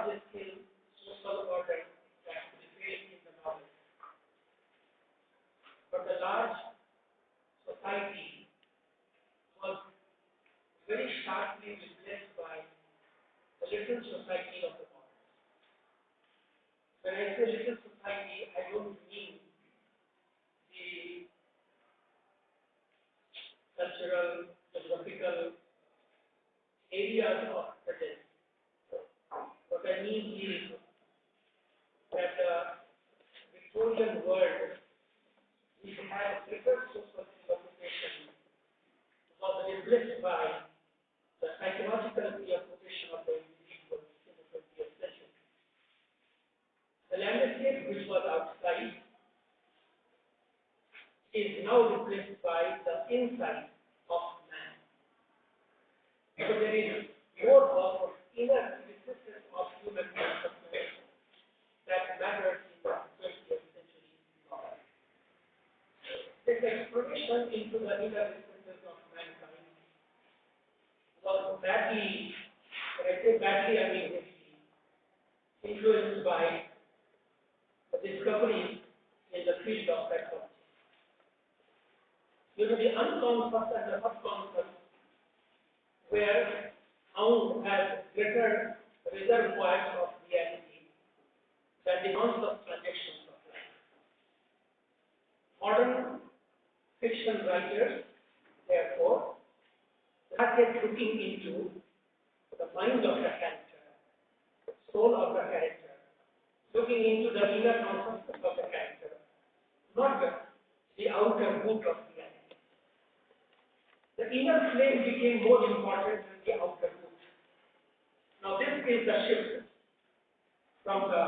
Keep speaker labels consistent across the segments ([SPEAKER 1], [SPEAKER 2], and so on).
[SPEAKER 1] large scale social order that prevailed in the novel, but the large society was very sharply replaced by the little society of the modern. When I say little society, I don't mean the cultural, geographical areas of the day. What I mean is that the Victorian world, which had different social preoccupation, was replaced by the psychological preoccupation of the individual in the 20th century. The landscape which was outside is now replaced by the inside of man. So there is more of inner existence of human consciousness that matters in the 20th century. This exploration into the inner existence of mankind was badly, when I say badly, I mean heavily, influenced by the discoveries in the field of psychology. You know, the unconscious and the subconscious were found as greater reservoirs of reality than the conscious transactions of life. Modern fiction writers, therefore, started looking into the mind of the character, soul of the character, looking into the inner consciousness of the character, not the outer mood of reality. The inner flame became more important than the outer mood. Now this is the shift from the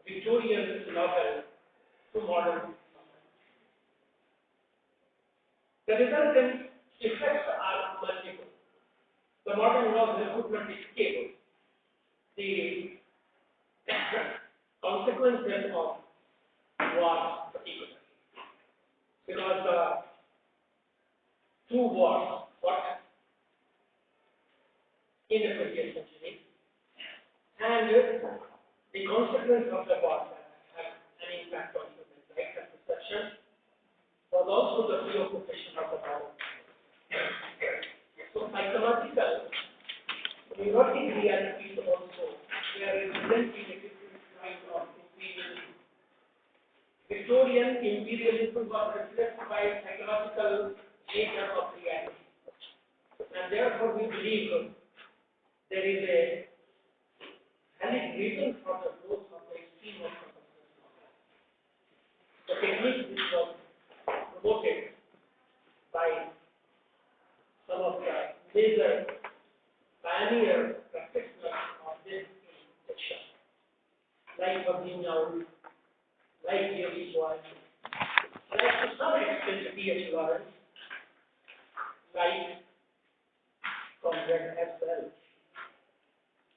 [SPEAKER 1] Victorian novel to modern novel. The resultant effects are multiple. The modern novel could not escape the consequences of war, particularly, because the two wars fought in the 20th century, and the consequence of the war that had an impact on human life and perception was also the preoccupation of the modern. So psychological, neurotic realities also were representing a different kind of imperialism. Victorian imperialism was replaced by psychological nature of reality. And therefore we believe there is a valid reason for the growth of the extreme of consciousness. The technique which was promoted by some of the major pioneer practitioners of this section, like Virginia Woolf, like Jerry Schwartz, like to some extent T.H. Lawrence, like Conrad as well.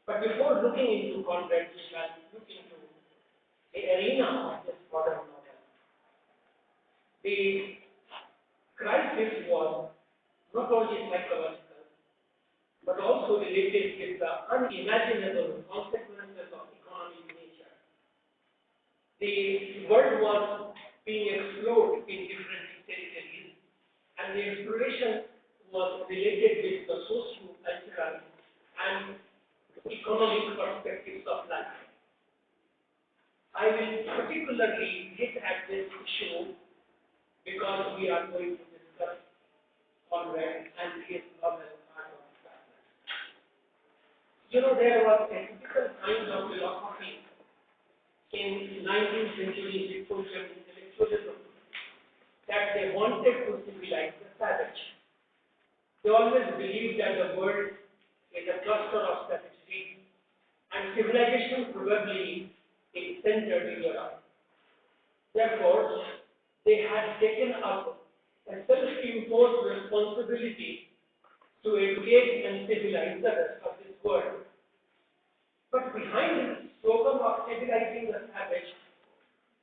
[SPEAKER 1] But before looking into Conrad, we shall look into the arena of this modern novel. The crisis was not only psychological, but also related with the unimaginable consequences of economic nature. The world was being explored in different territories, and the exploration was related with the socio-cultural and economic perspectives of life. I will particularly hit at this issue because we are going to discuss Conrad and his novel Art of Darkness. You know, there was a typical kind of philosophy in 19th century Victorian intellectualism that they wanted to civilize the savage. They always believed that the world is a cluster of savagery, and civilization probably is centered in Europe. Therefore, they had taken up a self-imposed responsibility to educate and civilize the rest of this world. But behind this program of civilizing the savage,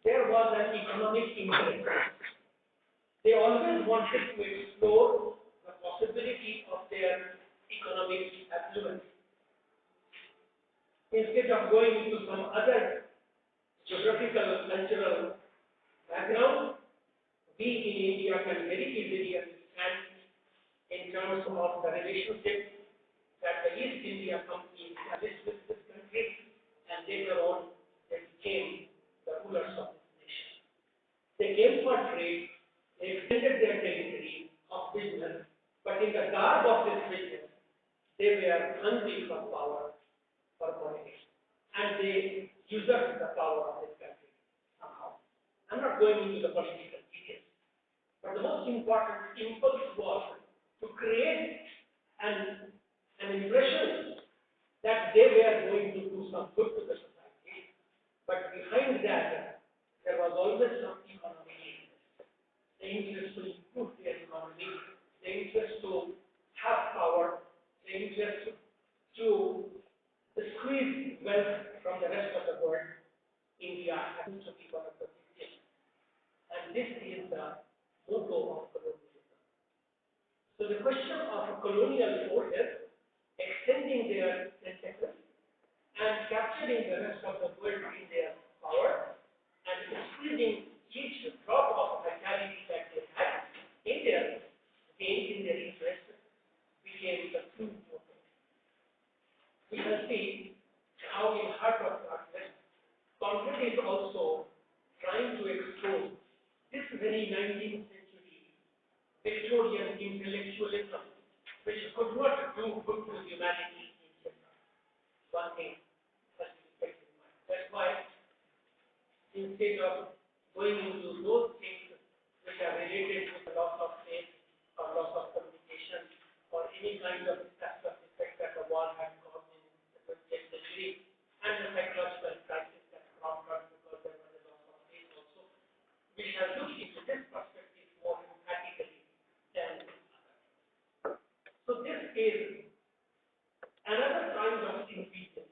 [SPEAKER 1] there was an economic interest. They always wanted to explore the possibility of their economic affluence. instead of going into some other geographical, cultural background, we in India can very easily understand in terms of the relationship that the East India Company established with this country, and later on they became the rulers of this nation. They came for trade, they extended their territory of business, but in the garb of this business, they were hungry for power, for politics, and they usurped the power of this country somehow. I'm not going into the political details, but the most important impulse was to create an impression that they were going to do some good to the society, but behind that, there was always some economic interest. The interest to improve their economy, the interest to have power, the interest to squeeze wealth from the rest of the world. India happens to be one of the biggest. And this is the motto of colonialism. So the question of a colonial force extending their tentacles and capturing the rest of the world in their power and squeezing each drop of vitality that they had in their gain, in their interest, became the true motto. We can see how in Heart of Darkness, Conrad is also trying to expose this very 19th century Victorian intellectualism, which could not do good to humanity in general. One thing has to be kept in mind. That's why instead of going into those things which are related to the loss of faith or loss of communication or any kind of disaster effect that the war had caused in the 20th century and the psychological crisis that cropped up because there was a loss of faith also, we shall look into this perspective more emphatically than others. So this is another kind of ingredient.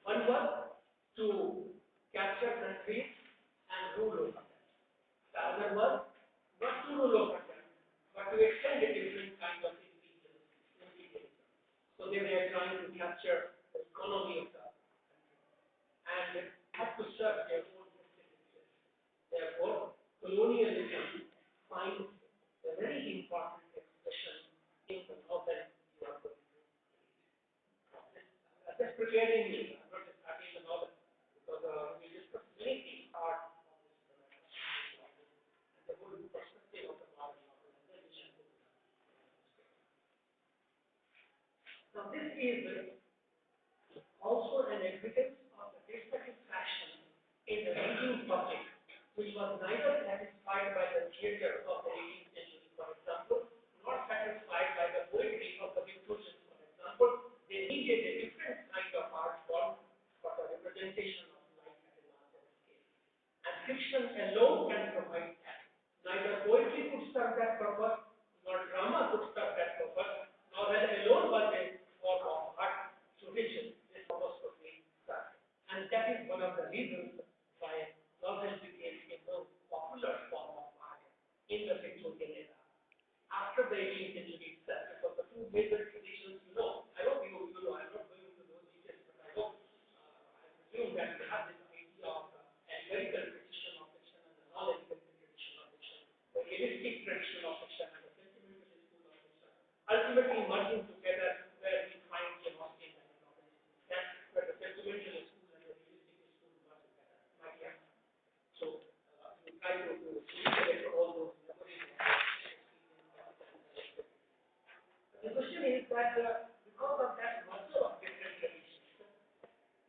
[SPEAKER 1] One was to capture countries and rule over them. The other was not to rule over them, but to extend a different kind of imperialism. So they were trying to capture the economy of the country and had to serve their own vested interests. Therefore, colonialism finds a very important expression in the northern Europe. Just preparing me, I'm not just starting the novel, because we discussed many things are on this and the whole perspective of the modern novel, and then we shall go to that. Now, this is also an evidence of the dissatisfaction in the reading public, which was neither satisfied by the theatre of the 18th century, for example, nor satisfied by the poetry of the Victorians, for example. They needed a different kind of art form for the representation of life at a larger scale. And fiction alone can provide that. Neither poetry could serve that purpose, nor drama could serve that purpose, nor that alone was a form of art to which this purpose could be served. And that is one of the reasons why novel became a more popular form of art in the Victorian era. After the 18th century itself, because the two major traditions, I hope you know, I'm not going into those details, but I hope, I presume that you have this idea of the empirical tradition of fiction and the non-empirical tradition of fiction, the realistic tradition of fiction and the sentimentalist school of fiction, ultimately merging together where we find Jane Austen and the novelist. That's where the sentimentalist school and the realistic school merge together. My dear. So, you try to recollect all those memories. The question is that because of that merger of different traditions,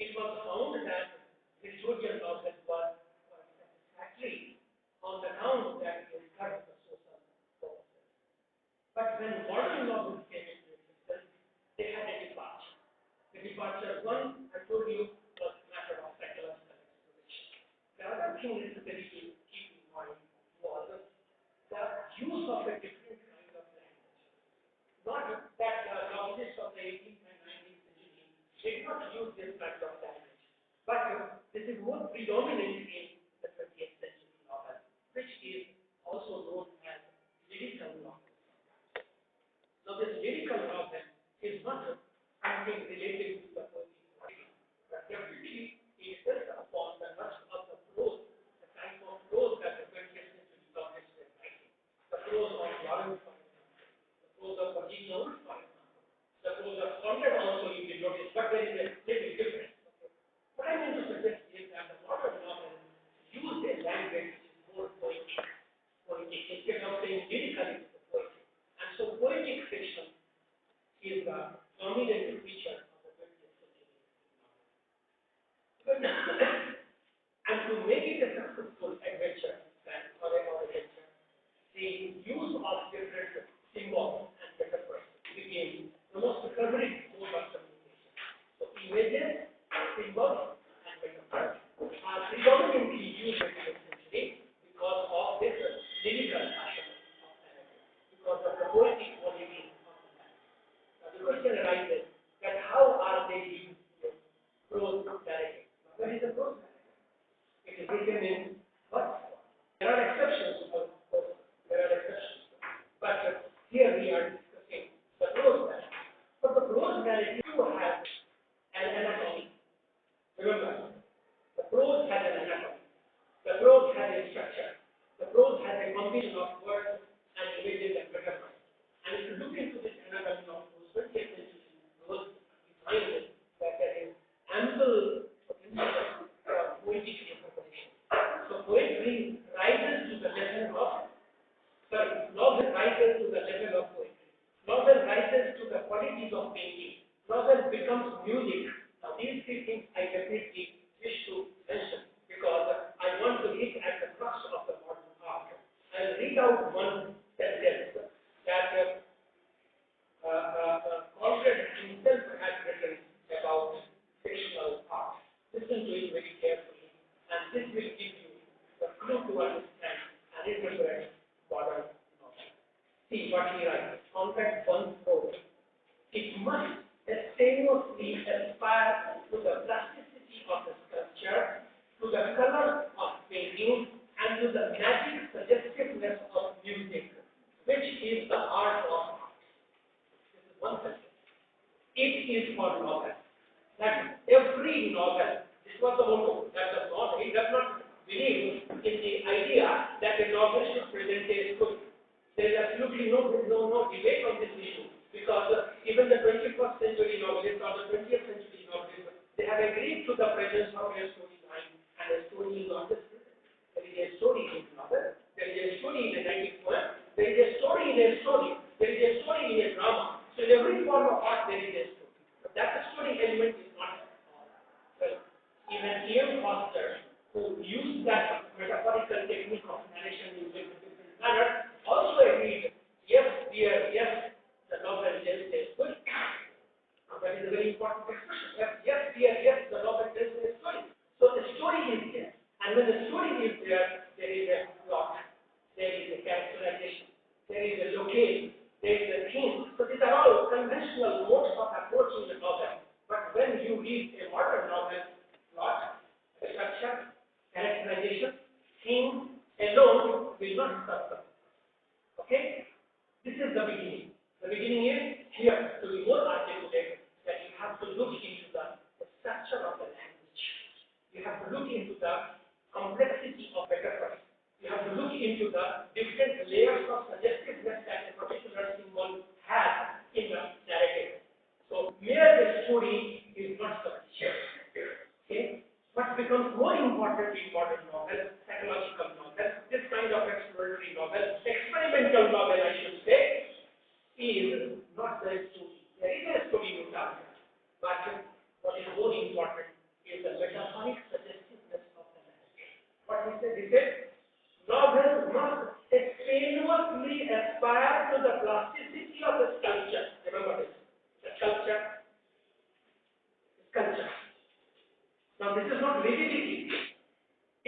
[SPEAKER 1] it was found that Victorian novel was satisfactory on the grounds that it served the social purposes. But when modern novels came into existence, they had a departure. The departure one, I told you, was a matter of psychological exploration. The other thing necessary to keep in mind was the use of a different kind of language. Not that novelists of the 18th and 19th century did not use this kind of language, but this is more predominant in the 20th century novel, which is also known as lyrical novel. Now, this lyrical novel is not something related to the poetry. But definitely it is upon the lust of the prose, the type of prose that the 20th century novelists were writing. The prose of Lawrence, for example, the prose of Virginia Woolf, for example, the prose of Conrad also you will notice, but there is a little difference. What I mean to suggest is that the modern novel used a language which is more poetic instead of saying lyrical it is poetry. And so poetic fiction is the dominant feature of the 20th century novel. And to make it a successful adventure or adventure, the use of different symbols and metaphors became the most favorite mode of communication. So images, symbols, and metaphors are predominantly used in the century because of this lyrical fashion of narrative, because of the poetic quality of the narrative. Now the question arises that how are they used in prose narrative? What is a prose narrative? It is written in what? There are exceptions, of course. There are exceptions. But here we are discussing the prose narrative. But the prose narrative has an anatomy. Remember, the prose has an anatomy. The prose has a structure. The prose has a combination of words and images and metaphors. And if you look into this anatomy of prose, 20th century prose, you find that there is ample potential for poetic interpretation. So poetry rises to the level of, novel rises to the level of poetry. Novel rises to the qualities of painting. Novel becomes music. Now these three things I definitely wish to mention because I want to hit at the crux of the modern art. I'll read out one sentence that Conrad himself had written about fictional art. Listen to it very carefully, and this will give you the clue to understand and interpret modern novel. See what he writes. Conrad once wrote, "It must strenuously aspire to the plasticity of the sculpture, to the color of painting, and to the magic suggestiveness of music, which is the art of art." This is one sentence. It is for novel. That every novel, this was the motto, that does not, he does not believe in the idea that a novel should present a story. There is absolutely no debate on this issue because even the 21st century novelists or the 20th century novelists, they have agreed to the presence of a storyline, and a story is not just written. There is a story in a novel, there is a story in a narrative poem, there is a story in a story, there is a story in a drama. So in every form of art there is a story. But that story element is not well. Even E.M. Foster, who used that metaphorical technique of narration in a different manner, also agreed, yes, dear, yes, the novel tells a story. That is a very important expression. Yes, dear, yes, the novel tells a story. So the story is there. And when the story is there, there is a plot, there is a characterization, there is a location, there is a theme. So these are all conventional modes of approaching the novel. But when you read a modern novel, plot, structure, characterization, theme alone will not serve. Okay? This is the beginning. The beginning is here to be more articulate that you have to look into the structure of the language. You have to look into the complexity of metaphors. You have to look into the different layers of suggestiveness that a particular symbol has in the narrative. So mere the story is not sufficient. Okay? What becomes more important in modern novel, psychological novel, this kind of exploratory novel, experimental novel I should say, is not the story. There is a story no doubt, but what is more important is the metaphoric suggestiveness of the narrative. What he said, novel must strenuously aspire to the plasticity of the sculpture. Remember this, the sculpture. Now this is not rigidity.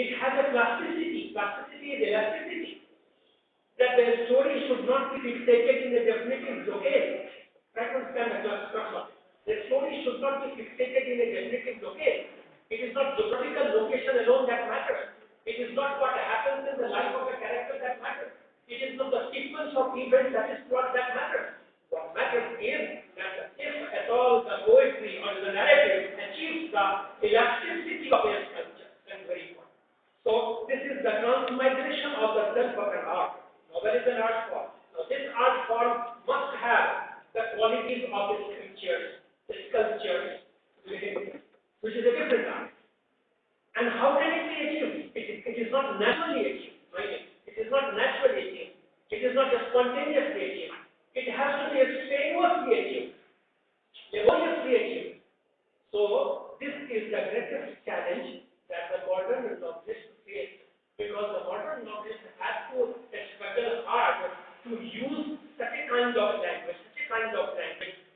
[SPEAKER 1] It has a plasticity. Plasticity is elasticity. That the story should not be fixated in a definitive locale. Try to understand the crux of it. The story should not be fixated in a definitive locale. It is not geographical location alone that matters. It is not what happens in the life of a character that matters. It is not the sequence of events that is what that matters. What matters is that if at all the poet story or the narrative achieves the elasticity of a sculpture. That's very important. So this is the transmigration of the self of an art. Novel is an art form. Now this art form must have the qualities of the sculptures, which is a different art. And how can it be achieved? It is not naturally achieved. Right? It is not naturally achieved. It is not spontaneously achieved. It has to be strenuously achieved, laboriously achieved. So this is the greatest challenge that the modern novelist face, because the modern novelist has to struggle hard to use such a kind of language,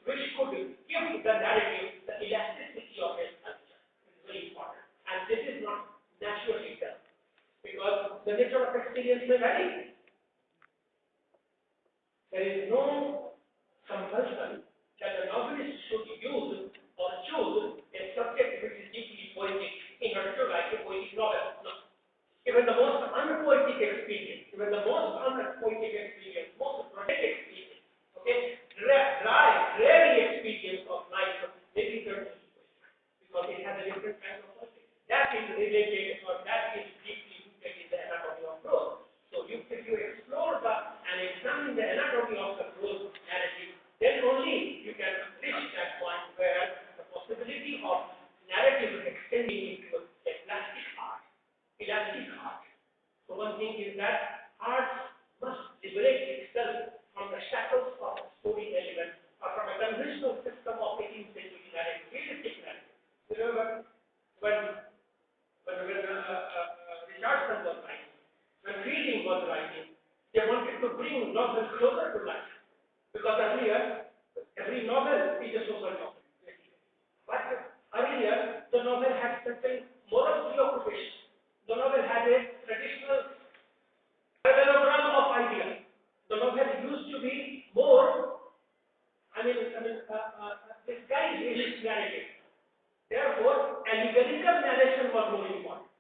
[SPEAKER 1] which could give the narrative the elasticity of a culture. It's very important. And this is not naturally done, because the nature of experience may vary. There is no compulsion that the novelist should use or choose a subject which is deeply poetic in order to write a poetic novel. No. Even the most unpoetic experience, most poetic experience, okay, dreary experience of life may be certainly poetic, because it has a different kind of poetry. That is related, or that is deeply rooted in the anatomy of prose. So if you explore and examine the anatomy of the prose narrative, then only you can reach that point where the possibility of narrative extending into a plastic art, elastic art. So one thing is that art must liberate itself from the shackles of story element, or from a conventional system of 18th century narrative, realistic narrative. Remember when Richardson was writing, when Fielding was writing, they wanted to bring novel closer to life, because earlier every novel is a social novel. But earlier the novel had certain moral preoccupations. The novel had a traditional parallelogram of ideas. The novel used to be more, disguised in its narrative. Therefore, allegorical narration was more important.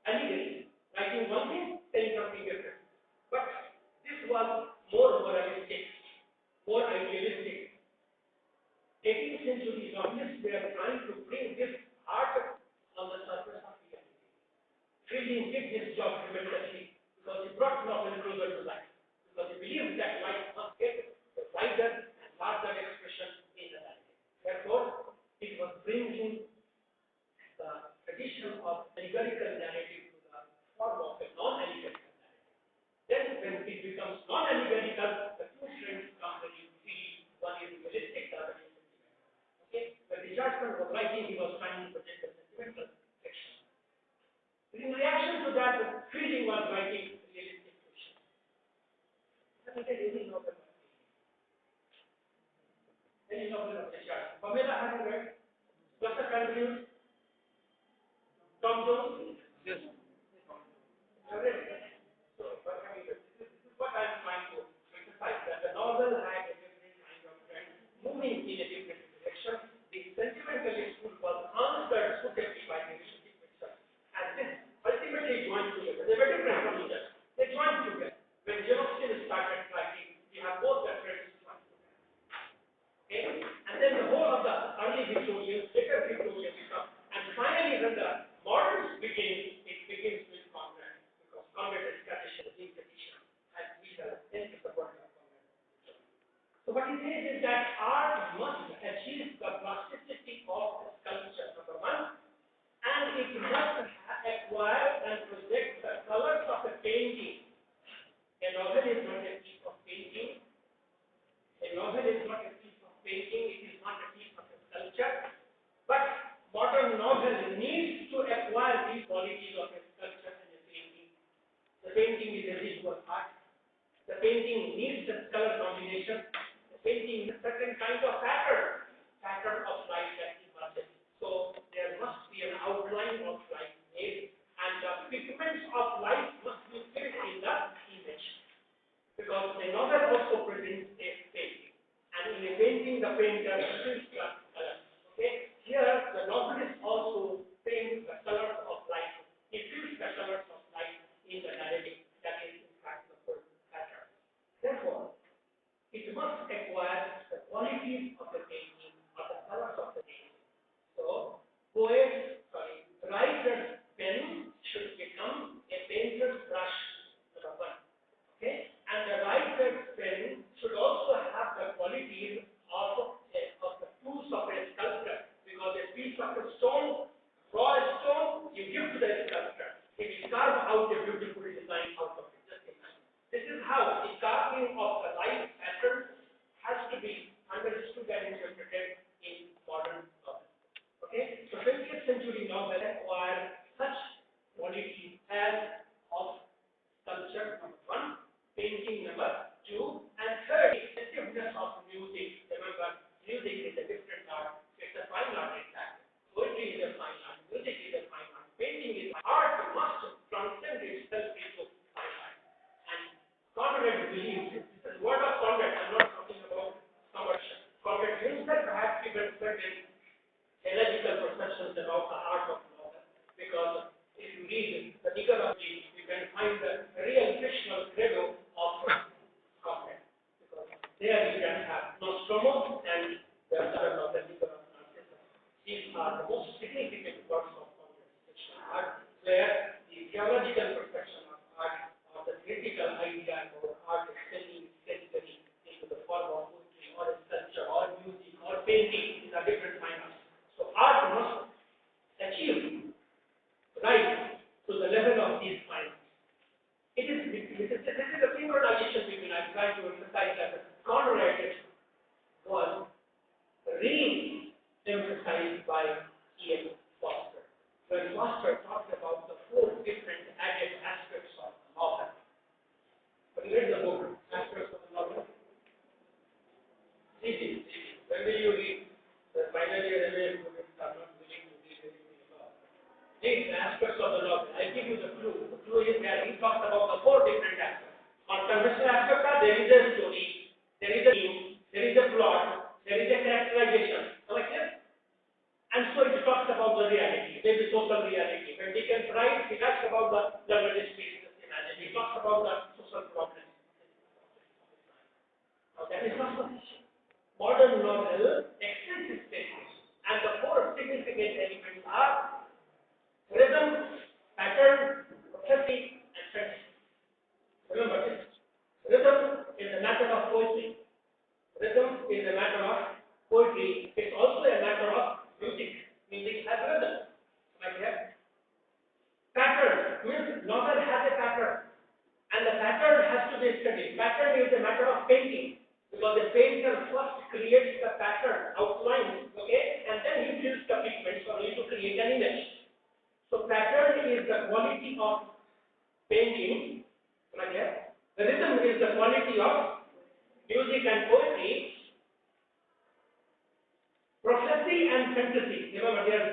[SPEAKER 1] Allegory, writing one thing, telling something different. But this was more moralistic, more idealistic. 18th century novelists were trying to bring this art on the surface of reality. Fielding did this job tremendously, because he brought novel closer to life, because he believed that life must get a wider and larger expression in the narrative. Therefore, it was bringing the tradition of allegorical narrative to the form of a non-allegorical narrative. Then, when it becomes non-allegorical, the two trends come very easily. One is realistic, the other is sentimental. Okay? When Richardson was writing, he was trying to project the sentimental section. In reaction to that, Fielding was writing realistic fiction. I think I really know that. Any novel of Richardson. Pamela, have you read? What's the conclusion? Tom Jones? Yes. So, this is what I'm trying to emphasize, that the novel had a different kind of trend, moving in a different direction. The sentimentalist school was answered suitably by the realistic fiction. And this ultimately joined together. They were different from each other. They joined together. When Jane Austen started writing, we have both the trends joined together. Okay? And then the whole of the early Victorians, later Victorians come. And finally, when the moderns begin, it begins with Conrad, because Conrad is tradition, being tradition, and we have end the word of Conrad. So what he says is that art must achieve the plasticity of sculpture, number one, and it must acquire and project the colors of a painting. A novel is not a piece of painting. A novel is not a piece of painting. It is not a piece of a sculpture. But modern novel needs to acquire these qualities of a sculpture and a painting. The painting is a visual art. The painting needs a color combination. The painting needs a certain kind of pattern of light that emerges. So there must be an outline of light made, and the pigments of light must be filled in the image. Because the novel also presents a painting, and in a painting, the painter fills the color. Okay? Here, the novelist also paints the colors of light. He a stone, raw stone, you give to the sculptor. He will carve out a beautiful design out of it. Just imagine. This is how the carving of the light pattern has to be understood and interpreted in modern novel. Okay? So 20th century novel acquired such quality as of sculpture number 1, painting number 2, and third, effectiveness of music. Remember, music is a different art. It's a fine art in fact. Poetry is a fine art. Music is a fine art. Painting is art must transcend itself into fine art. And Conrad believes this. This is word of Conrad. I'm not talking about conversion. Conrad himself perhaps even certain theological perceptions about the art of novel. Because if you read the Nicaragua, you can find the real fictional credo of Conrad. Because there you can have Nostromo and the other of the Nicaragua. These are the most significant works of Conrad's fictional art, where the theological perception of art, or the critical idea of art extending essentially into the form of poetry or sculpture or music or painting is a different kind of. So art must achieve right to the level of these fine arts. This is a synchronization between, I'm trying to emphasize that Conrad was re-emphasized by E.M. Foster. When Foster talked about the 4 different added aspects of the novel. Have you read the book, Aspects of the Novel? See. When will you read? The final year MA students are not willing to read anything about it. Read the aspects of the novel. I give you the clue. The clue is that he talks about the 4 different aspects. On conventional aspects, there is a story, there is a theme, there is a plot, there is a characterization. Am I clear? And so it talks about the reality, maybe social reality. When Dickens writes, he talks about the logistics, just imagine. He talks about the social problems. Now that is not sufficient. Modern novel extends its statement, and the 4 significant elements are rhythm, pattern, prophecy, and fantasy. Remember this. Rhythm is a matter of poetry. Rhythm is a matter of poetry. It's also a matter of music. Music has rhythm. Am I clear? Pattern means novel has a pattern, and the pattern has to be studied. Pattern is a matter of painting, because the painter first creates the pattern, outline, okay, and then he fills the pigments for you to create an image. So pattern is the quality of painting. Am I clear? The rhythm is the quality of music and poetry. Prophecy and fantasy. Remember, there are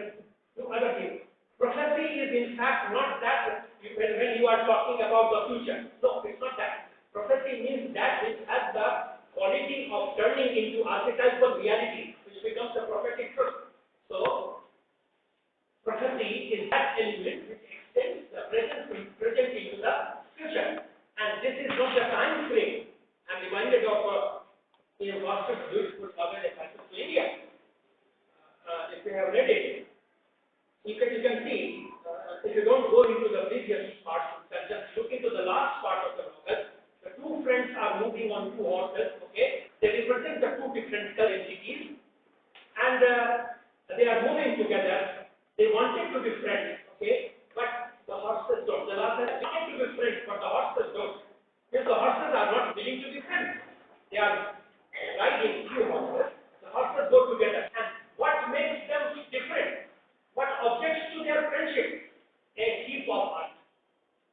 [SPEAKER 1] 2 other things. Prophecy is in fact not that when you are talking about the future. No, it's not that. Prophecy means that which has the quality of turning into archetypal reality, which becomes a prophetic truth. So, prophecy is that element which extends the present into the future. And this is not the time frame. I'm reminded of Foster's beautiful novel, A Passage to India. If you have read it, you can see, if you don't go into the previous parts, just look into the last part of the novel. The 2 friends are moving on 2 horses, okay? They represent the 2 different entities, and they are moving together. They wanted to be friends, okay? But the horses don't. The last one wanted to be friends, but the horses don't. Because the horses are not willing to be friends. They are riding 2 horses. The horses go together. And what makes them different? What objects to their friendship? A heap of earth.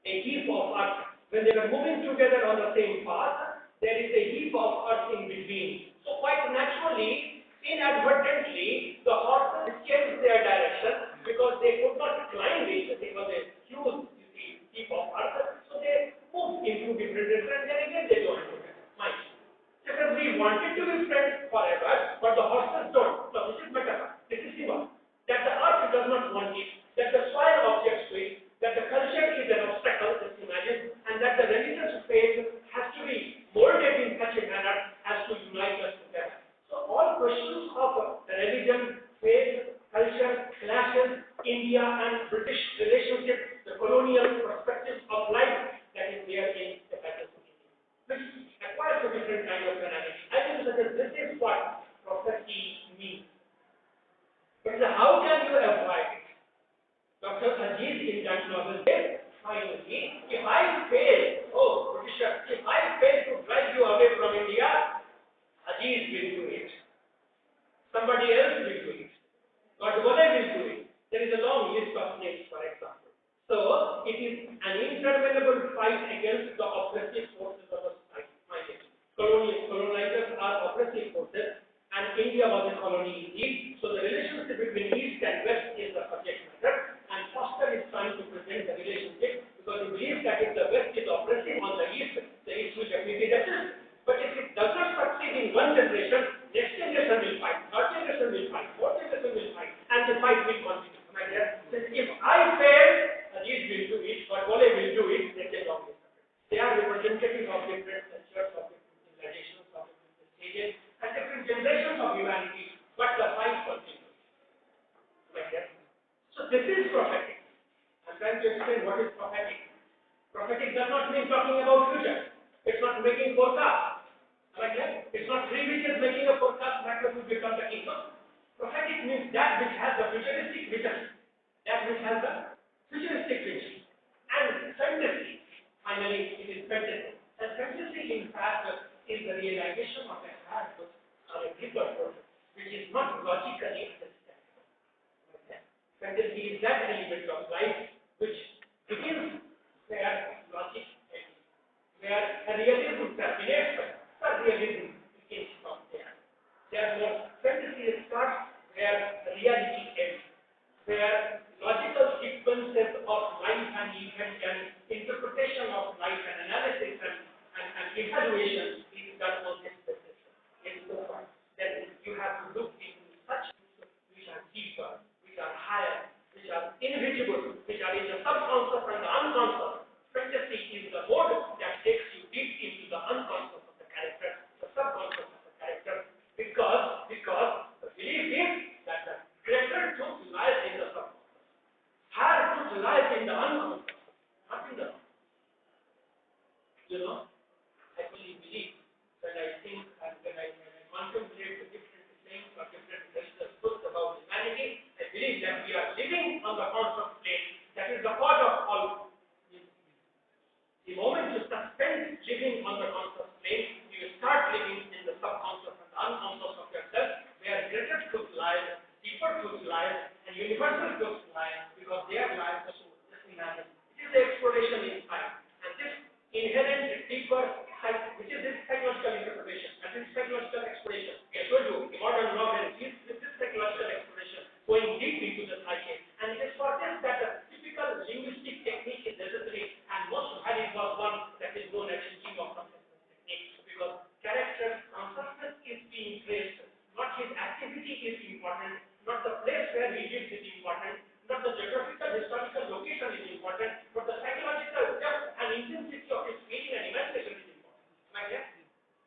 [SPEAKER 1] A heap of earth. When they were moving together on the same path, there is a heap of earth in between. So quite naturally, inadvertently, the horses changed their direction because they could not climb it. It was a huge heap of earth. So they moved in 2 different directions, and again they joined together. Fine. Because we wanted to be friends forever, but the horses don't. So this is metaphor. This is symbol. That the earth does not want it, that the soil objects to it, that the culture is an obstacle, just imagine, and that the religious faith has to be molded in such a manner as to unite us together. So all questions of religion, faith, culture, clashes, India and British relationship, the colonial perspectives of life that is there in the Passage to India, which acquires a different kind of analysis. I will suggest this is what prophecy means. But how can you somebody else will do it. God will do it. There is a long list of names, for example. So it is an interminable fight against the oppressive forces of the society. Colonizers are oppressive forces, and India was a colony indeed. So the relationship between East and West is the subject matter, and Foster is trying to present the relationship because he believes that if the West is oppressive on the East will definitely resist. But if it does not succeed in one generation, next generation will fight, third generation will fight, fourth generation will fight, and the fight will continue. My dear, if I fail, these will do it, but Bole will do it, they say long. They are representative of different cultures, of different civilizations, of different stages, and different generations of humanity, but the fight continues. My dear. So this is prophetic. I'm trying to explain what is prophetic. Prophetic does not mean talking about future. It's not making forecast. Right? It's not three witches making a forecast that will become the kingdom. Prophetic means that which has the futuristic vision. That which has the futuristic vision. And fantasy, finally, it is fantasy. And fantasy, in fact, is the realization of a hard truth or a deeper truth, which is not logically understandable. Okay? Fantasy is that element of life which begins where logic ends, where a realism terminates, but realism begins from there. Therefore, fantasy starts where reality ends, where logical sequences of life and event and interpretation of life and analysis and evaluation is done on this basis. And so on. Then you have to look into such which are deeper, which are higher, which are invisible, which are in the subconscious and the unconscious. Fantasy is the mode that takes you deep into the unconscious of the character, the subconscious of the character, because the belief is that the greater truth lies in the subconscious. Higher truth lies in the unconscious, not in the. I fully believe when I think and when I contemplate the different things or different religious truths about humanity, I believe that we are living on the conscious plane. That is the cause of all. The moment you suspend living on the conscious plane, you start living in the subconscious and the unconscious of yourself, where greater truth lies, deeper truth lies, and universal truth lies, because there lies the soul. Just imagine. It is the exploration in time. And this inherent deeper side, which is this psychological interpretation, and this psychological exploration. I told you, modern novel is this psychological exploration, going deep into the psyche. And it is for this that the typical linguistic technique is necessary, and most valid was one that is known as stream of consciousness technique, because character consciousness is being traced. Not his activity is important, not the place where he lives is important, not the geographical historical location is important, but the psychological depth and intensity of his feeling and imagination is important. Am I clear?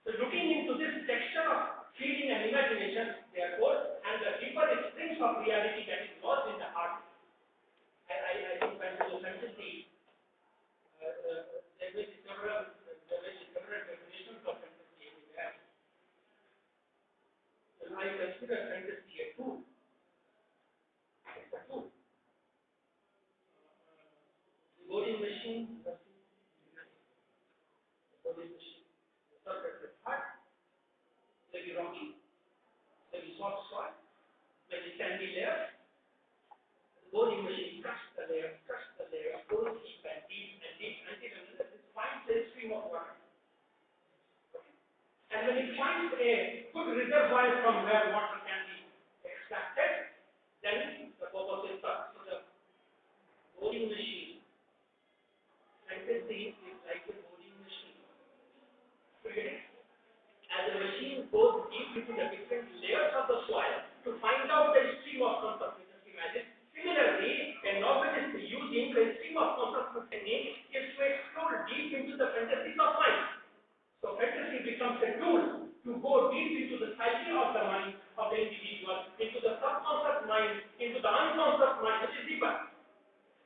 [SPEAKER 1] So looking into this texture of feeling and imagination, therefore, and the deeper springs of reality that is lost in the heart. I think when you fantasy, there will be several definitions of fantasy everywhere. And I consider fantasy a tool. It's a tool. Voting machine, the voting machine, the surface is hard, maybe rocky, maybe soft soil, maybe sandy layer. The voting machine cuts the layer, goes deep and deep and deep until it finds a stream of water. Okay. And when it finds a good reservoir from where water can be extracted, then the purpose is done. So the voting machine, fantasy is like a voting machine. As the machine goes deep into the different layers of the soil to find out the stream of consciousness, imagine. Similarly, a novelist using the stream of consciousness technique is to explore deep into the fantasies of mind. So fantasy becomes a tool to go deep into the psyche of the mind of the individual, into the subconscious mind, into the unconscious mind, which is deeper.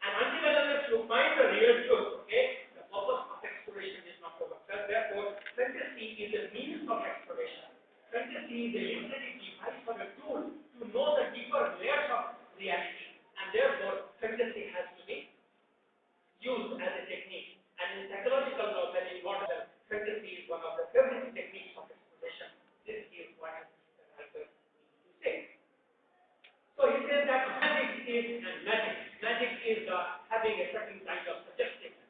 [SPEAKER 1] And until and unless you find the real truth, okay, the purpose of exploration is not over. Therefore, fantasy is a means of exploration. Fantasy is a literary device or a tool to know the deeper layers of reality. And therefore, fantasy has to be used as a technique. And in psychological novel, in modern, fantasy is one of the favorite techniques of exploration. This is what I have to say. is and magic. Magic is having a certain kind of suggestiveness.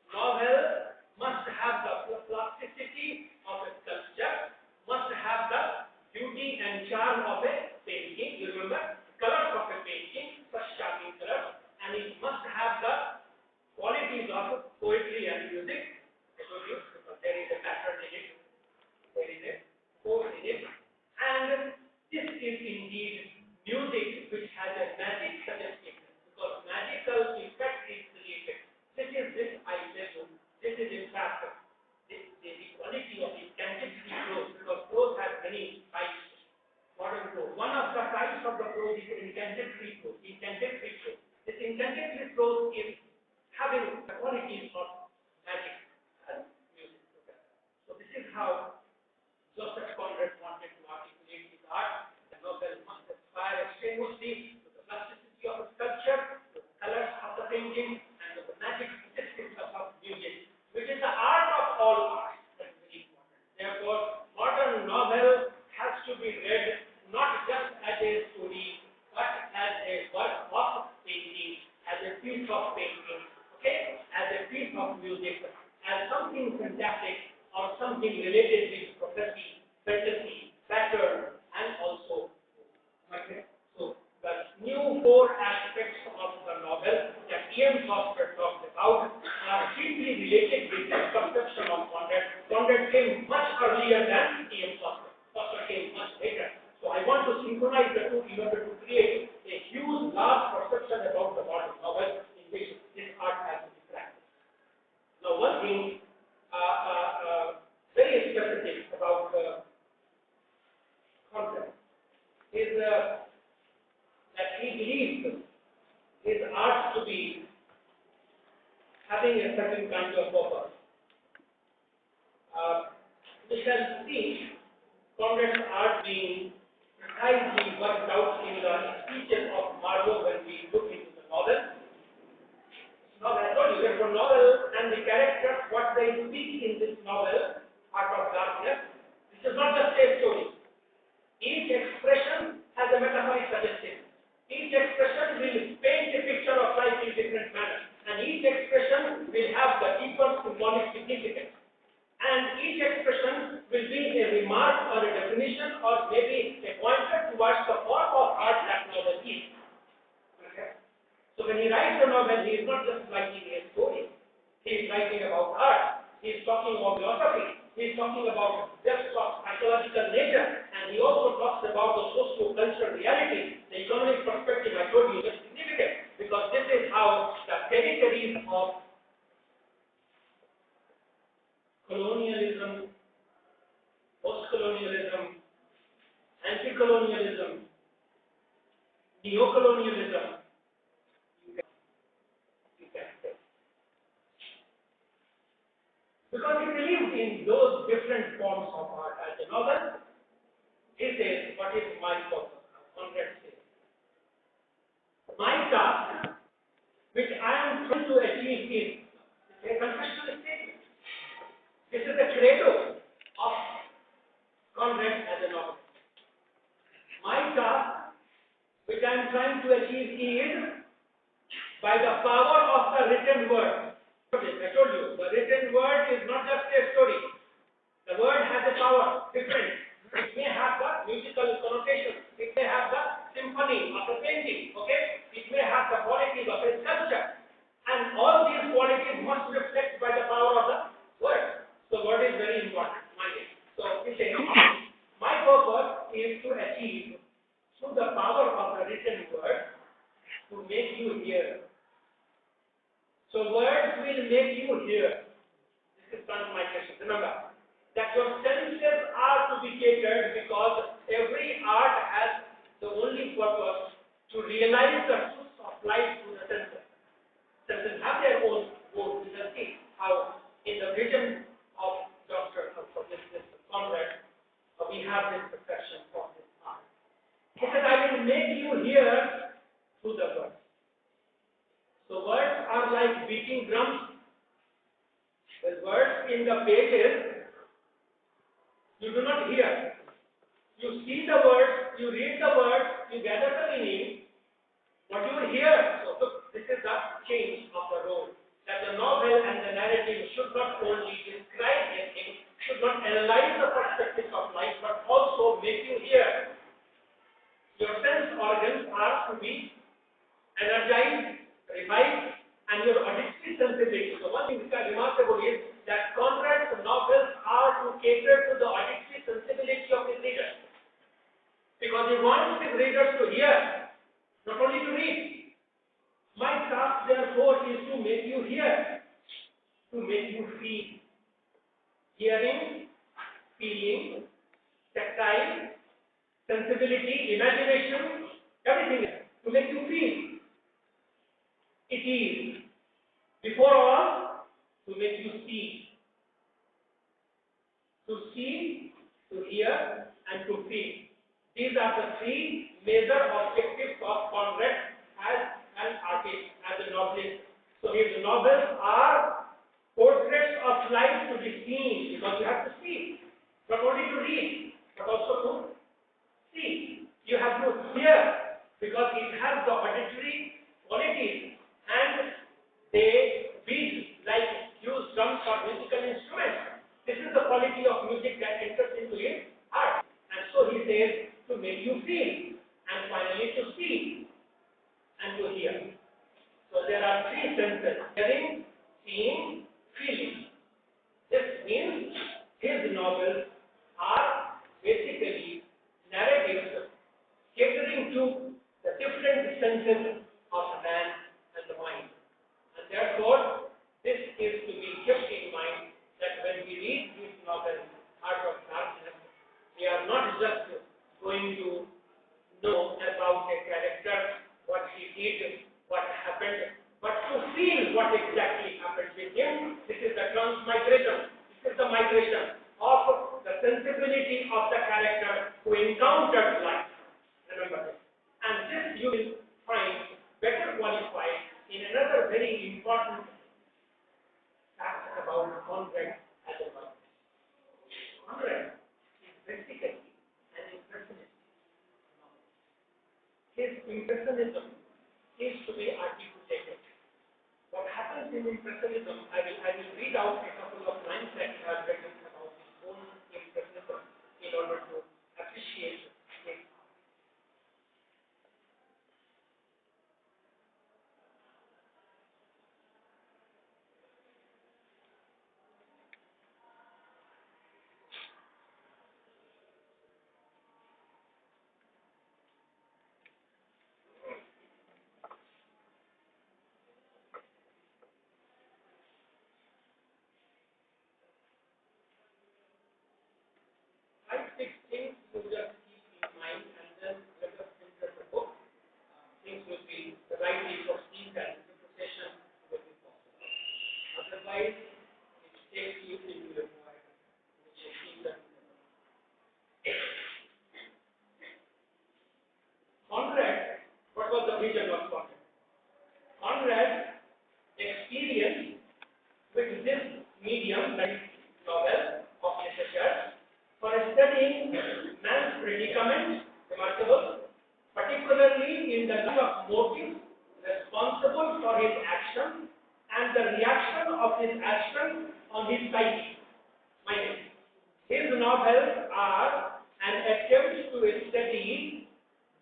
[SPEAKER 1] Novel must have the plasticity of a sculpture, must have the beauty and charm of a painting. You remember colors of a painting, such charming colors, and it must have the qualities of poetry and music. I told you because there is a pattern in it, there is a force in it, and this is indeed music which has a magic suggestiveness because magical effect is created. This I tell you, this is in fact the quality of incantatory prose because prose has many types. Modern prose. One of the types of the prose is incantatory prose. Incantatory prose. This incantatory prose is having the qualities of magic and music. So this is how Joseph Conrad wanted to articulate his art. The novel must aspire extraneously to the plasticity of a sculpture, to the colors of the painting, and to the magic statistics of music, which is the art of all arts. That is very important. Therefore, modern novel has to be read not just as a story, but as a work of painting, as a piece of painting, okay, as a piece of music, as something fantastic or something related with prophecy, fantasy, pattern, and also. Okay. So the new four aspects of the novel that E.M. Foster talked about are deeply related with the conception of Conrad. Conrad came much earlier than E.M. Foster. Foster came much later. So I want to synchronize the two in order to create a huge, large perception about the modern novel in which this art has to be practiced. Now, one thing very specific about Conrad is that he believes his art to be having a certain kind of purpose. We shall see Conrad's art being precisely worked out in the speeches of Marlowe when we look into the novel. Now, I told you that for novel and the characters, what they speak in this novel, Art of Darkness, this is not just a story. Each expression has a metaphoric suggestion. Each expression will paint a picture of life in different manner, and each expression will have the deeper symbolic significance. And each expression will be a remark or a definition or maybe a pointer towards the form of art that novel is. Okay? So when he writes a novel, he is not just writing a story. He is writing about art. He is talking about philosophy. He is talking about depths of psychological nature. And he also talks about the socio-cultural reality, the economic perspective. I told you is significant because this is how the territories of colonialism, post-colonialism, anti-colonialism, neo-colonialism, because he believed in those different forms of art. As a novel, he says, what is my purpose? Conrad says, my task, which I am trying to achieve is a confessional statement. This is the credo of Conrad as a novelist. My task, which I am trying to achieve is by the power of the written word. I told you, the written word is not just a story. The word has a power, different. It may have the musical connotation. It may have the symphony of a painting. Okay? It may have the qualities of a sculpture. And all these qualities must reflect by the power of the word. So word is very important. Mind it. So he says, my purpose is to achieve through the power of the written word to make you hear. So words will make you hear. This is one of my questions. Remember that your senses are to be catered because every art has the only purpose to realize the truth of life through the senses. Senses have their own goals. You can see how in the vision of Dr. Conrad, we have this perception of this art. He says, I will make you hear through the words. So words are like beating drums. The words in the pages, you do not hear. You see the words, you read the words, you gather the meaning. What you only describe anything, should not analyze the perspectives of life, but also make you hear. Your sense organs are to be energized, revived, and your auditory sensibility. So one thing which is remarkable is that Conrad's novels are to cater to the auditory sensibility of his readers. Because he wants his readers to hear, not only to read. My task, therefore, is to make you hear, to make you feel. Hearing, feeling, tactile, sensibility, imagination, everything to make you feel. It is, before all, to make you see. To see, to hear, and to feel. These are the three major objectives of Conrad as an artist, as a novelist. So his novels are portraits of life to be seen, because you have to see, not only to read, but also to see. You have to hear, because it has the auditory qualities, and they beat like huge drums or musical instruments. This is the quality of music that enters into his heart. And so he says, to make you feel, and finally to see, and to hear. So there are three senses: hearing, seeing, feeling. This means his novels are basically narratives catering to the different senses of man and the mind. And therefore, this is to be kept in mind that when we read these novels, Heart of Darkness, we are not just going to know about a character, what he did, what happened, but to feel what exactly happened with him. This is the transmigration. This is the migration of the sensibility of the character who encountered life. Remember this. And this you will find better qualified in another very important fact about Conrad as a novelist. Conrad is basically an impressionist. His impressionism is to be articulated. What happens in impressionism, I will read out a couple of lines that he has written about his own impressionism in order to appreciate it. Five, six things to just keep in mind, and then let us enter the book. Things will be the right way of seeing and interpretation will be possible. Otherwise, it takes you into a void, which is either. Conrad, what was the vision of Conrad? Conrad experienced with this medium, that is novel of literature, for studying man's predicament, remarkable, particularly in the line of motives responsible for his action and the reaction of his action on his psyche. His novels are an attempt to study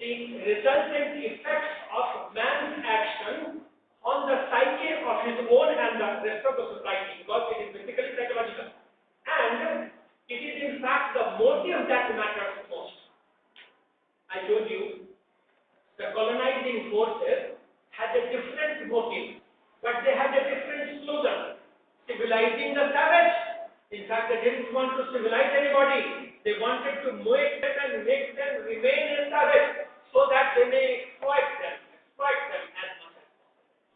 [SPEAKER 1] the resultant effects of man's action on the psyche of his own and the rest of the society, because it is basically psychological. And it is in fact the motive that matters most. I told you, the colonizing forces had a different motive, but they had a different slogan: civilizing the savage. In fact, they didn't want to civilize anybody. They wanted to make them and make them remain a savage, so that they may exploit them as much as possible.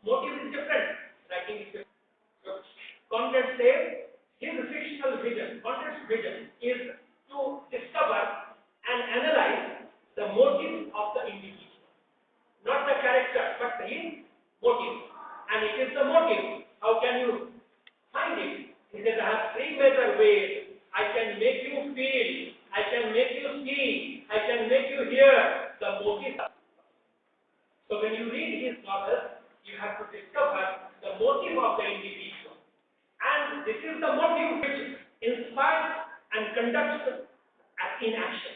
[SPEAKER 1] Motive is different, writing is different. So, Conrad says his fictional vision, Conrad's vision, is to discover and analyze the motive of the individual. Not the character, but his motive. And it is the motive. How can you find it? He says, I have three major ways. I can make you feel, I can make you see, I can make you hear the motive. So when you read his novels, you have to discover the motive of the individual. And this is the motive which inspires and conducts in action.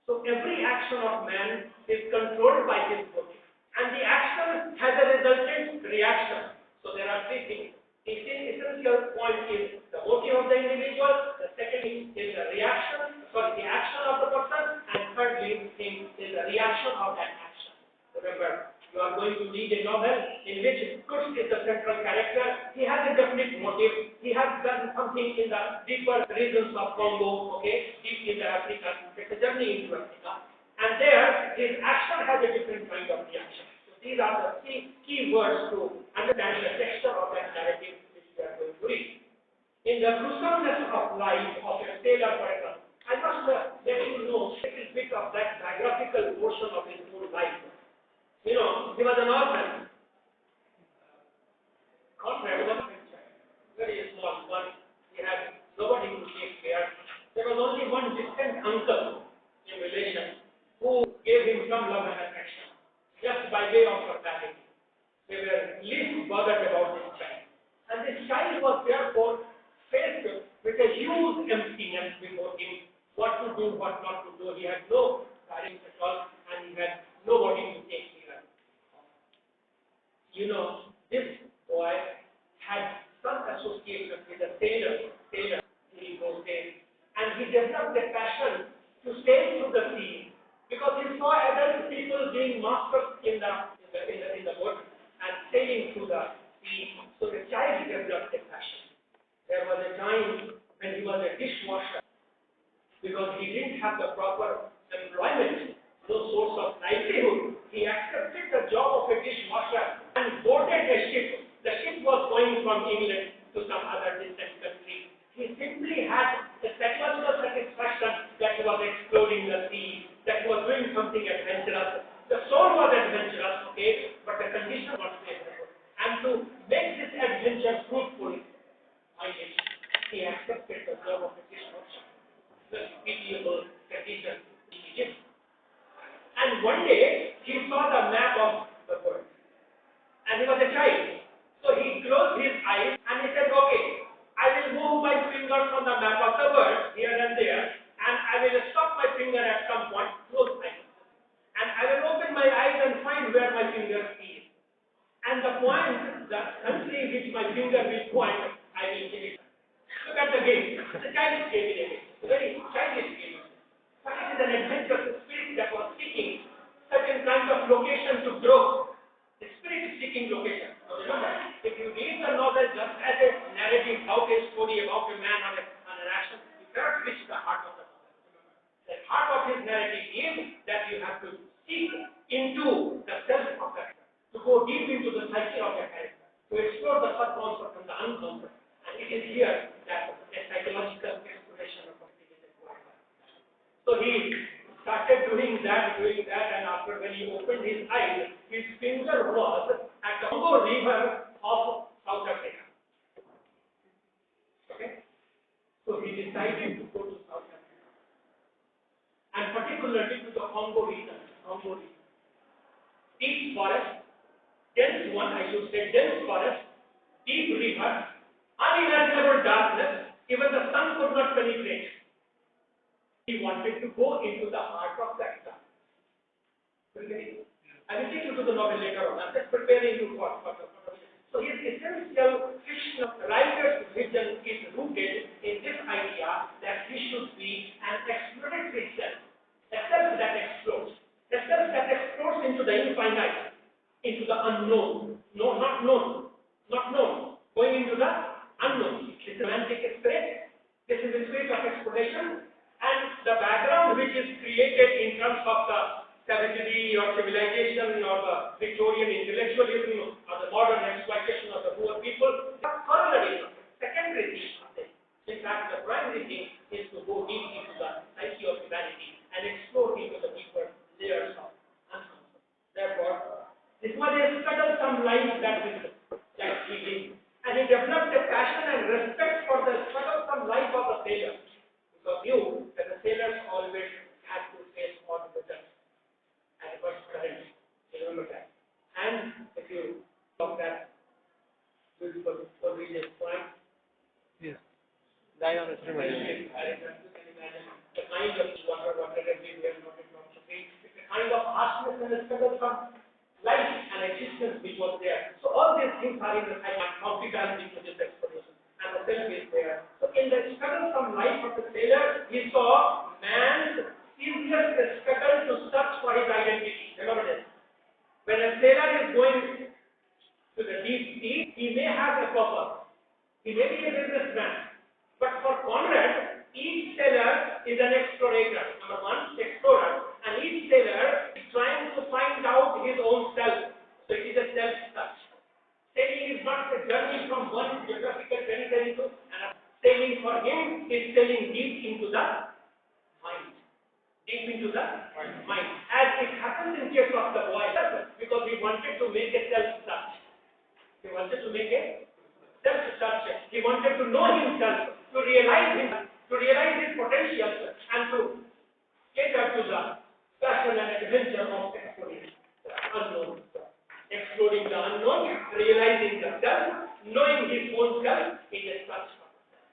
[SPEAKER 1] So every action of man is controlled by his motive. And the action has a resultant reaction. So there are three things. The essential point is the motive of the individual, the second is the the action of the person, and thirdly thing is the reaction of that action. Remember, you are going to read a novel in which Kurz is the central character. He has a definite motive. He has done something in the deeper regions of Congo, okay, deep in the Africa. It's a journey into Africa. And there, his action has a different kind of reaction. So these are the key words to understand the texture of that narrative which we are going to read. In the gruesomeness of life of a sailor, for example, I must let you know a little bit of that biographical portion of his own life. You know, he was an orphan. Conrad was very small one. He had nobody to take care. There was only one distant uncle in relation who gave him some love and affection, just by way of formality. They were least bothered about this child. And this child was therefore faced with a huge emptiness before him. What to do, what not to do. He had no guidance at all, and he had nobody to take care of. You know, this boy had some association with a sailor in those days, and he developed a passion to sail through the sea because he saw adult people being masters in the boat and sailing through the sea. So the child developed a passion. There was a time when he was a dishwasher because he didn't have the proper employment, no source of livelihood. He accepted the job of a dishwasher and boarded a ship. The ship was going from England to some other distant country. He simply had the psychological satisfaction that he was exploring the sea, that he was doing something adventurous. The soul was adventurous, okay, but the condition was favorable. And to make this adventure fruitful, he accepted the job of a dishwasher. The pitiable condition he did. And one day, he saw the map of the world. And he was a child. So he closed his eyes and he said, okay, I will move my fingers on the map of the world, here and there, and I will stop my finger at some point, close my eyes. And I will open my eyes and find where my finger is. And the point, the country which my finger will point, I will give it. Look at the game. The childish game in a way. A very childish game. But it is an adventurous spirit that was seeking certain kinds of location to grow. The spirit is seeking location. Now remember, if you read the novel just as a narrative about a story about a man or an action, you cannot reach the heart of the novel. Remember, the heart of his narrative is that you have to seek into the self of the character, to go deep into the psyche of the character, to explore the subconscious and the unconscious. And it is here that a psychological exploration of something is required. So he started doing that, and after when he opened his eyes, his finger was at the Congo River of South Africa. Okay? So he decided to go to South Africa, and particularly to the Congo region. Deep forest, dense forest, deep river, unimaginable darkness, even the sun could not penetrate. He wanted to go into the heart of that sun. Okay? I will take you to the novel later on. I'm just preparing you for the So his essential fictional writer's vision is rooted in this idea that he should be an exploratory self, a self that explores, into the infinite, into the unknown. No, not known, going into the unknown. This is romantic spirit. This is the spirit of exploration. And the background which is created in terms of the savagery or civilization or the Victorian intellectualism or the modern exploitation of the poor people, the corollary, secondary thing of this. In fact, the primary thing is to go deep into the psyche of humanity and explore into the deeper layers of unconscious. Therefore, this was a strugglesome life that he lived. And he developed a passion and respect for the strugglesome life of the sailor. Because knew that the sailors always had to face odd weather and adverse currents. Remember that. And if you talk that beautiful religious point,
[SPEAKER 2] yes,
[SPEAKER 1] You can imagine the kind of water everywhere, not a drop of rain. It's a kind of harshness and a struggle from life and existence which was there. So all these things are in the confidence into this explanation. And the self is there. So in the struggle from life of the sailor, he saw man's ceaseless struggle to search for his identity. Remember this. When a sailor is going to the deep sea, he may have a purpose. He may be a businessman. But for Conrad, each sailor is an explorator. Number one, explorer. And each sailor is trying to find out his own self. So it is a self-search. Sailing is not a journey from one geographical territory to another. Sailing for him is sailing deep into the mind. Deep into the mind. As it happens in case of the boy, because he wanted to make a self-search. He wanted to make a self-search. He wanted to know himself, to realize his potential, and to cater to the passion and adventure of exploring the unknown. Exploring the unknown, realizing the self, knowing his own self in a search for the self.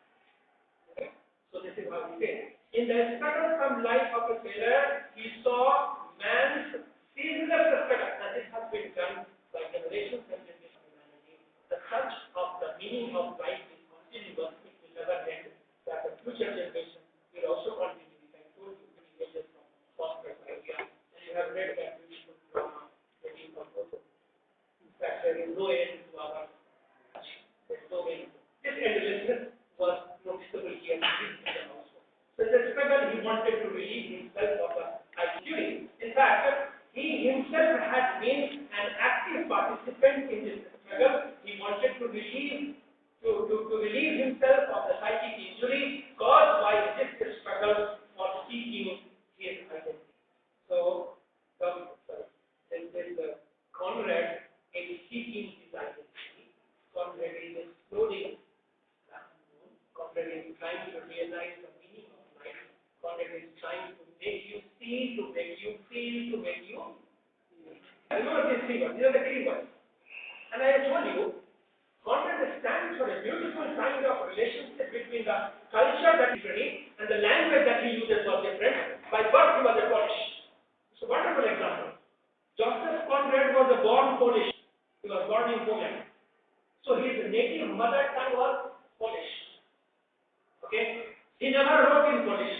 [SPEAKER 1] Okay? So this is how we say. In the struggle from life of a sailor, he saw man's ceaseless struggle, and this has been done by generations and generations of humanity. The search of the meaning of life is continuous, it will never end. That the future generation will also continue. I told you the images from Foster's idea, and you have read that beautiful drama, The Deep of Ozo. In fact, there is no end to our search. There is no end. This endlessness was noticeable here in this vision also. So the struggle he wanted to relieve himself of the identity. In fact, he himself had been an active participant in this struggle. He wanted to relieve himself of the psychic injury caused by this struggle for seeking his identity. So, the Conrad is seeking his identity. Conrad is exploring the unknown. Conrad is trying to realize the meaning of life. Conrad is trying to make you see, to make you feel, to make you. Remember these three words. These are the key words. And I have told you, Conrad stands for a beautiful kind of relationship between the culture that he studied and the language that he uses was different. By birth, he was a Polish. It's a wonderful example. Joseph Conrad was a born Polish. He was born in Poland. So his native mother tongue was Polish. Okay? He never wrote in Polish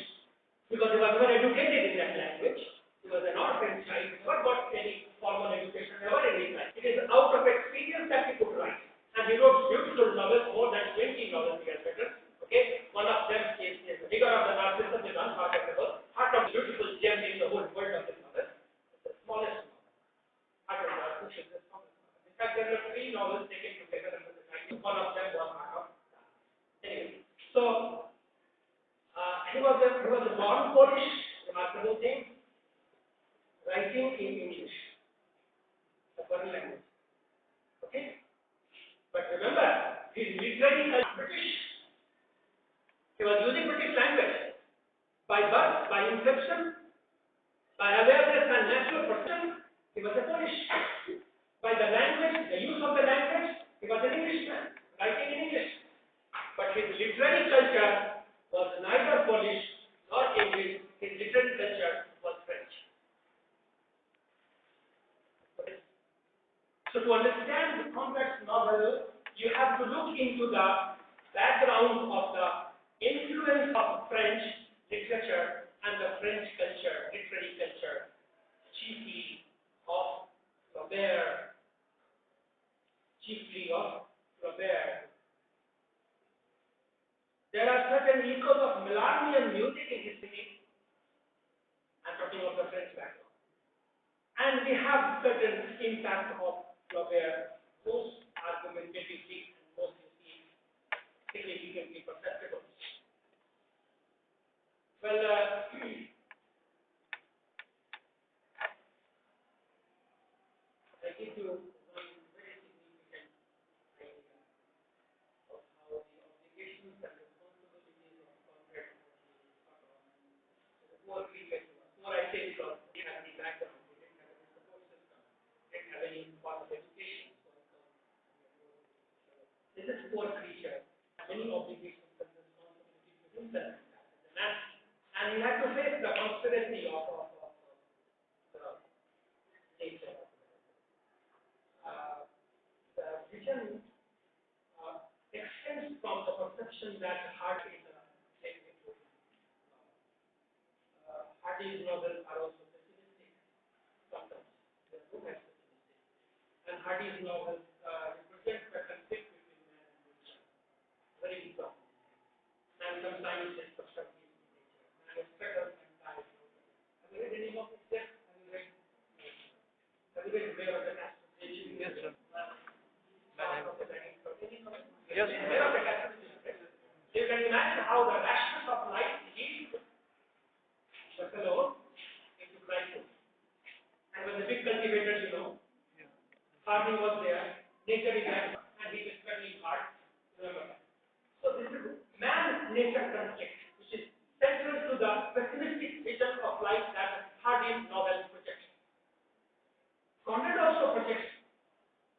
[SPEAKER 1] because he was never educated in that language. He was an orphan child, never got any formal education, never in his life. It is out of experience that he could write. And he wrote beautiful novels, more than 20 novels he has written. Okay? One of them is The Figure of the Narcissus, is unforgettable. Heart of the beautiful gem in the whole world of this novel. It's the smallest novel. Heart of the Narcissus is the smallest novel. In fact, there were 3 novels taken together under the title. One of them was Heart of the Narcissus. Anyway, so he was a born Polish, remarkable thing, writing in English, a foreign language. Okay? But remember, his literary culture British. He was using British language. By birth, by inception, by awareness and natural perception, he was a Polish. By the language, the use of the language, he was an Englishman, writing in English. But his literary culture was neither Polish nor English. His literary culture was French. So to understand the complex novel, you have to look into the background of the influence of French literature and the French culture, literary culture, chiefly of Flaubert. There are certain echoes of Millarnian music in his singing. I'm talking of the French background. And we have certain impact of Flaubert, most argumentatively and most significantly perceptible. Well, I give you one very significant idea of how the obligations and responsibilities of Conrad the poor creature was. Poor I say because they didn't have any background, they didn't have any support system, they didn't have any form of education. This is poor creature, many obligations and responsibilities to him, himself, the man, and he had to face the conspiracy of the nature. The vision extends from the perception that heart is a Hardy's novels are also pessimistic sometimes. They are too much pessimistic. And Hardy's novels represent the conflict between man and nature. Very important. And sometimes it's constructive in nature. Man struggles and dies. Have you read any of this text? Have you read Where of the Castle?
[SPEAKER 2] Yes, sir.
[SPEAKER 1] Yes, Where of the Castle? You can imagine how the rashness of life leads the fellow into crisis. And when the big cultivators, farming was there, nature is there, and he was struggling hard. Remember that. So this is man-nature conflict, which is central to the pessimistic vision of life that Hardy's novel projects. Conrad also projects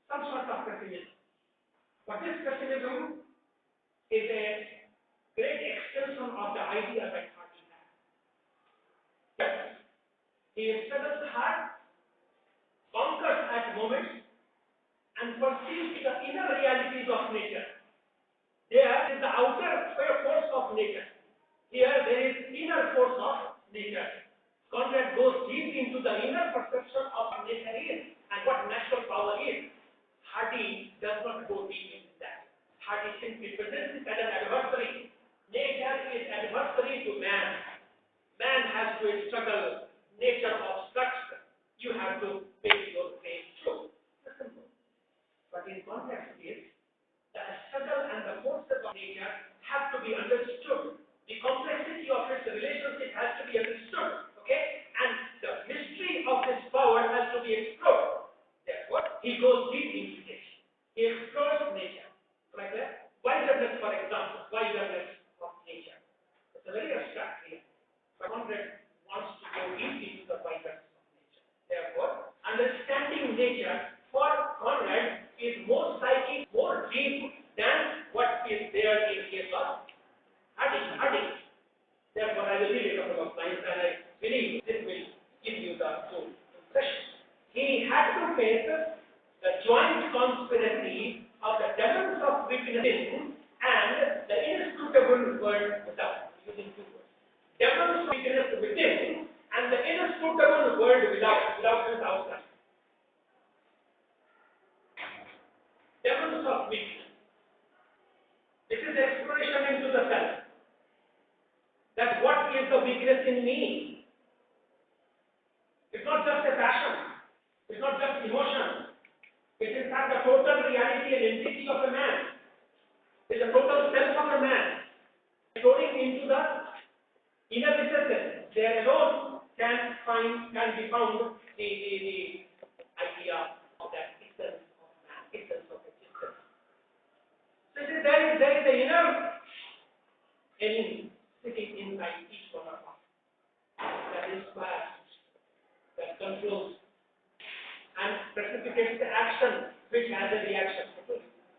[SPEAKER 1] some sort of pessimism. But this pessimism is a great extension of the idea that Hardy had. Yes, he struggles hard, conquers at moments, and perceives the inner realities of nature. There is the outer force of nature. Here there is inner force of nature. Conrad goes deep into the inner perception of what nature is and what natural power is. Hardy does not go deep into that. Hardy simply presents it as an adversary. Nature is adversary to man. Man has to struggle. Nature obstructs. You have to make your way through. But in context is, the struggle and the forces of nature have to be understood. The complexity of its relationship has to be understood. Okay? And the mystery of this power has to be explored. Therefore, he goes deep into it. He explores nature. Like that? Wilderness, for example, wilderness of nature. It's a very abstract thing. But Conrad wants to go deep into the wilderness of nature. Therefore, understanding nature for Conrad is more psychic, more deep than what is there in case of Hardy. Therefore, I will read a couple of lines and I believe this will give you the full impression. He had to face the joint conspiracy of the demons of within and the inscrutable world without, using two words. Demons of weakness within and the inscrutable world without and outside. Demons of weakness. This is the exploration into the self. That what is the weakness in me? It's not just a passion. It's not just emotion. It is in fact the total reality and entity of a man. It's the total self of a man. Exploring into the inner recesses. There alone can be found the idea of that essence of man, essence of existence. So there is the inner enemy sitting inside each one of us that inspires, that controls, and precipitates the action which has a reaction.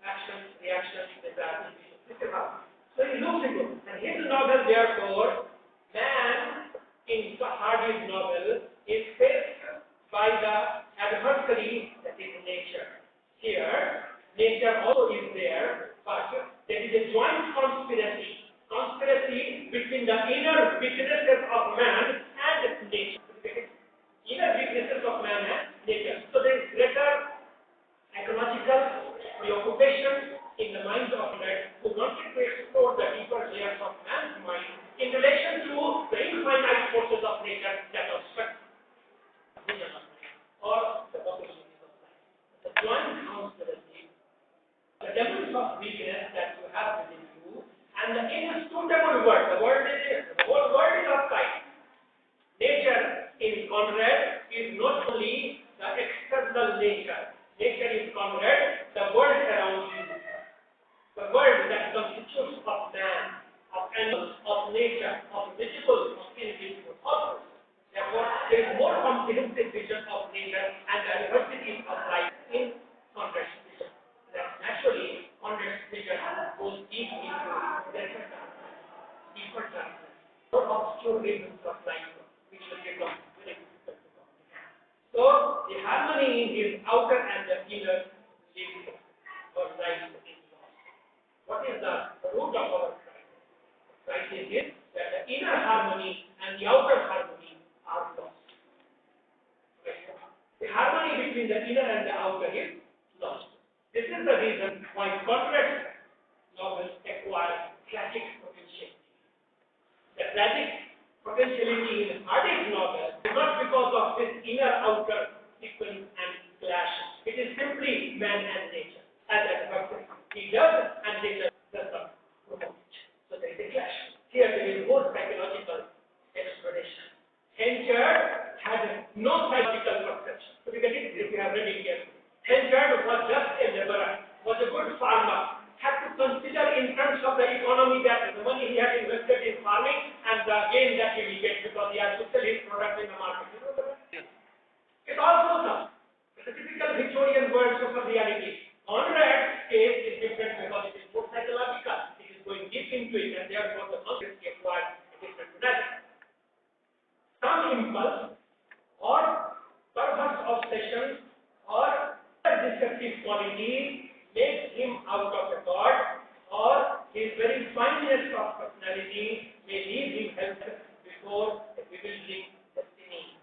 [SPEAKER 1] Action, reaction, desire. This is how. So he looks into it. And his novel, therefore, man in Hardy's novel is faced by the adversary that is nature. Here, nature also is there, but there is a joint conspiracy between the inner weaknesses of man and nature. Inner weaknesses of man and nature. So there is greater ecological preoccupation in the mind of man who wanted to explore the deeper layers of man's mind in relation to the infinite forces of nature that obstruct vision of man or the possibilities of life. The joint conspiracy, the demons of weakness that you have within you, and the inscrutable world. The world is here. The whole world is outside. Nature in Conrad is not only the external nature. Nature is Conrad, the world around you. The world that constitutes of man, of animals, of nature, of visible, of invisible, of therefore, there is more comprehensive vision of nature and the diversities of life in Conrad's vision. That naturally, Conrad's vision goes deep into deeper reasons of night, which will become very difficult to comprehend. So the harmony in his outer and the inner lives or life is lost. What is the root of our crisis? Crisis is that the inner harmony and the outer harmony are lost. The harmony between the inner and the outer is lost. This is the reason why Conrad's novels acquire tragic potentiality. The tragic potentiality in Hardy's novel is not because of this inner-outer sequence and clash. It is simply man and nature. As a person, he does and nature does not promote it. So there is a clash. Here there is more psychological explanation. Henchard had no psychological perception. So we get it if you have read it carefully. Henchard was just a laborer, was a good farmer, had to consider in terms of the economy that the money he had invested in farming and the gain that he will get because he has to sell his product in the market. You know that? It also comes. The typical Victorian world super reality. Conrad's case is different because it is more psychological. It is going deep into it and therefore the concept acquired a different reality. Some impulse or perverse obsession or deceptive quality makes him out of accord, or his very fineness of personality may leave him helpless before a bewildering destiny.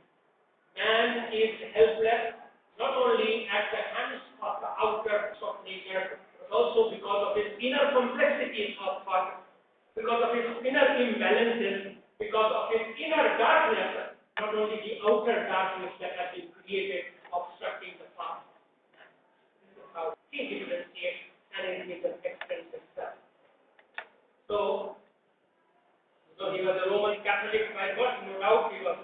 [SPEAKER 1] Man is helpless not only at the hands of the outer of nature, but also because of his inner complexities of thought, because of his inner imbalances, because of his inner darkness, not only the outer darkness that has been created obstructing the path. This is how he differentiates and it is an expensive stuff. So he was a Roman Catholic by birth, no doubt he was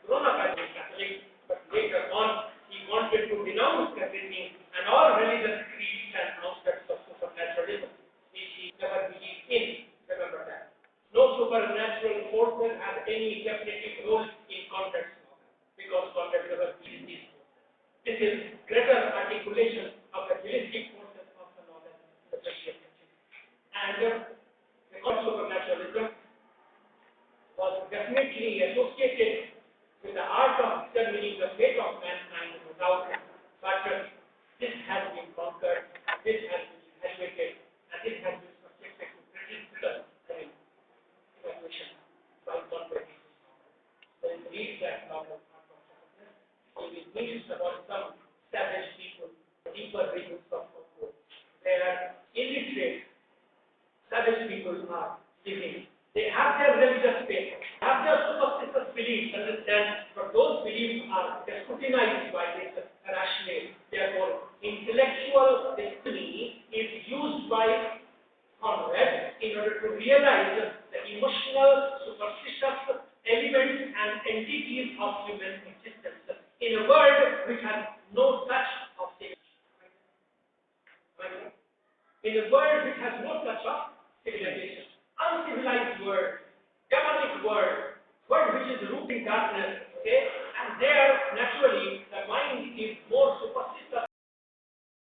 [SPEAKER 1] grown up as a Catholic, but later on he wanted to denounce everything and all religious creeds and concepts of supernaturalism, which he never believed in. Remember that. No supernatural forces have any definitive role in Conrad's novel, because Conrad never believed these forces. This is greater articulation of the realistic forces of the novel in the 20th century. And the supernaturalism was definitely associated with the art of determining the fate of mankind without it. But this has been conquered, this has been evaluated, and this has been subjected to critical evaluation by Conrad. So in read that novel, you will meet about some savage people, deeper regions of Congo, where illiterate savage people are living. They have their religious faith, have their superstitious beliefs, understand, but those beliefs are scrutinized by this rationale. Therefore, intellectual destiny is used by Conrad in order to realize the emotional, superstitious elements and entities of human existence in a world which has no touch of civilization. In a world which has no touch of civilization. Uncivilized world